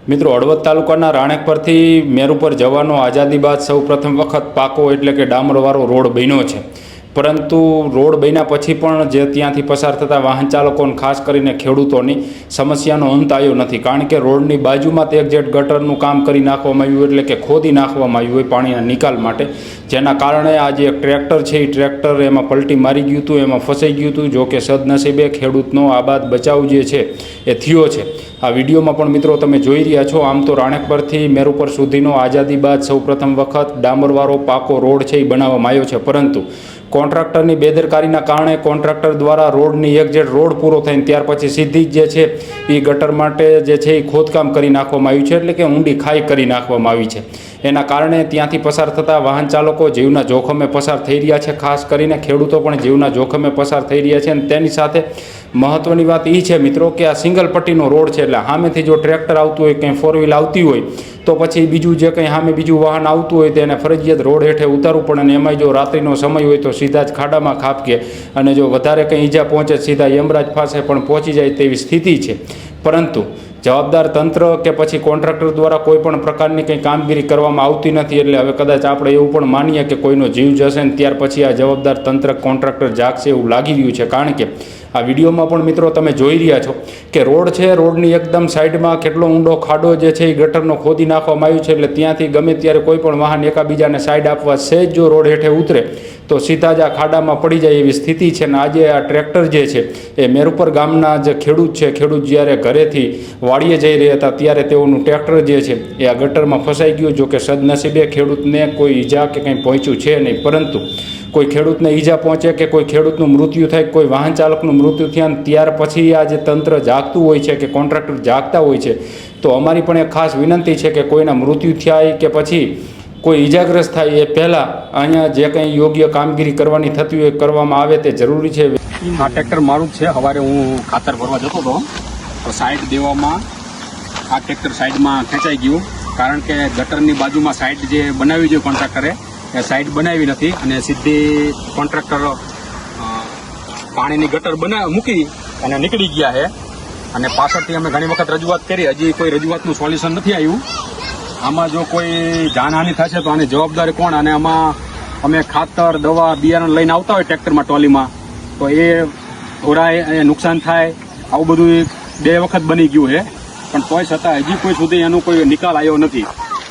મિત્રો હળવદ તાલુકાના રાણેક પરથી મેરુ પર જવાનો આઝાદી બાદ સૌ પ્રથમ વખત પાકો એટલે કે ડામરવાળો રોડ બન્યો છે, પરંતુ રોડ બન્યા પછી પણ જે ત્યાંથી પસાર થતા વાહન ચાલકોને ખાસ કરીને ખેડૂતોની સમસ્યાનો અંત આવ્યો નથી, કારણ કે રોડની બાજુમાં જ એક જેટ ગટરનું કામ કરી નાખવામાં આવ્યું, એટલે કે ખોદી નાખવામાં આવ્યું હોય પાણીના નિકાલ માટે, જેના કારણે આ જે ટ્રેક્ટર છે એ ટ્રેક્ટર એમાં પલટી મારી ગયું હતું, એમાં ફસાઈ ગયું હતું। જો કે સદનસીબે ખેડૂતનો આબાદ બચાવ જે છે એ થયો છે। આ વિડીયોમાં પણ મિત્રો તમે જોઈ રહ્યા છો, આમ તો રાણેક પરથી મેરુ પર સુધીનો આઝાદી બાદ સૌ પ્રથમ વખત ડામરવાળો પાકો રોડ છે એ બનાવવામાં આવ્યો છે, પરંતુ કોન્ટ્રાક્ટરની બેદરકારીના કારણે કોન્ટ્રાક્ટર દ્વારા રોડની એક જેટ રોડ પૂરો થઈને ત્યાર પછી સીધી જ જે છે એ ગટર માટે જે છે એ ખોદકામ કરી નાખવામાં આવ્યું છે, એટલે કે ઊંડી ખાઈ કરી નાખવામાં આવી છે। એના કારણે ત્યાંથી પસાર થતા વાહન ચાલકો જીવના જોખમે પસાર થઈ રહ્યા છે, ખાસ કરીને ખેડૂતો પણ જીવના જોખમે પસાર થઈ રહ્યા છે। અને તેની સાથે મહત્ત્વની વાત એ છે મિત્રો કે આ સિંગલ પટ્ટીનો રોડ છે, એટલે સામેથી જો ટ્રેક્ટર આવતું હોય, કંઈ ફોર વ્હીલ આવતી હોય તો પછી બીજું જે કંઈ સામે બીજું વાહન આવતું હોય તેને ફરજિયાત રોડ હેઠે ઉતારવું પડે, અને એમાંય જો રાત્રિનો સમય હોય તો સીધા જ ખાડામાં ખાબકે, અને જો વધારે કંઈ ઈજા પહોંચે સીધા યમરાજ પાસે પણ પહોંચી જાય તેવી સ્થિતિ છે। પરંતુ જવાબદાર તંત્ર કે પછી કોન્ટ્રાક્ટર દ્વારા કોઈ પણ પ્રકારની કંઈ કામગીરી કરવામાં આવતી નથી, એટલે હવે કદાચ આપણે એવું પણ માનીએ કે કોઈનો જીવ જશે ને ત્યાર પછી આ જવાબદાર તંત્ર કોન્ટ્રાક્ટર જાગશે એવું લાગી રહ્યું છે, કારણ કે આ વિડીયોમાં પણ મિત્રો તમે જોઈ રહ્યા છો કે રોડ છે, રોડની એકદમ સાઈડમાં કેટલો ઊંડો ખાડો જે છે એ ગટરનો ખોદી નાખવામાં આવ્યું છે, એટલે ત્યાંથી ગમે ત્યારે કોઈ પણ વાહન એકાબીજાને સાઈડ આપવા સહેજ જો રોડ હેઠે ઉતરે તો સીધા જ આ ખાડામાં પડી જાય એવી સ્થિતિ છે। અને આજે આ ટ્રેક્ટર જે છે એ મેરુપર ગામના જે ખેડૂત છે, ખેડૂત જ્યારે ઘરેથી વાડીએ જઈ રહ્યા હતા ત્યારે તેઓનું ટ્રેક્ટર જે છે એ આ ગટરમાં ફસાઈ ગયું। જો કે સદનસીબે ખેડૂતને કોઈ ઈજા કે કંઈ પહોંચ્યું છે નહીં, પરંતુ કોઈ ખેડૂતને ઈજા પહોંચે કે કોઈ ખેડૂતનું મૃત્યુ થાય, કોઈ વાહન ચાલકનું મૃત્યુ થયા, ત્યાર પછી આ જે તંત્ર જાગતું હોય છે કે કોન્ટ્રાક્ટર જાગતા હોય છે, તો અમારી પણ એક ખાસ વિનંતી છે કે કોઈના મૃત્યુ થાય કે પછી કોઈ ઈજાગ્રસ્ત થાય એ પહેલાં અહીંયા જે કંઈ યોગ્ય કામગીરી કરવાની થતી હોય કરવામાં આવે તે જરૂરી છે। આ ટ્રેક્ટર મારું જ છે। સવારે હું ખાતર ભરવા જતો હતો તો સાઈડ દેવામાં આ ટ્રેક્ટર સાઈડમાં ખેંચાઈ ગયું, કારણ કે ગટરની બાજુમાં સાઈડ જે બનાવી જોઈએ કોન્ટ્રાક્ટરે એ સાઈડ બનાવી નથી, અને સીધી કોન્ટ્રાક્ટર પાણીની ગટર મૂકી અને નીકળી ગયા છે। અને પાછળથી અમે ઘણી વખત રજૂઆત કરી, હજી કોઈ રજૂઆતનું સોલ્યુશન નથી આવ્યું। આમાં જો કોઈ જાનહાનિ થશે તો આની જવાબદારી કોણ? અને આમાં અમે ખાતર, દવા, બિયારણ લઈને આવતા હોય ટ્રેક્ટરમાં, ટ્રોલીમાં, તો એ ઢોરાય, નુકસાન થાય, આવું બધું 2 વખત બની ગયું છે, પણ તોય છતાં હજી કોઈ સુધી એનો કોઈ નિકાલ આવ્યો નથી।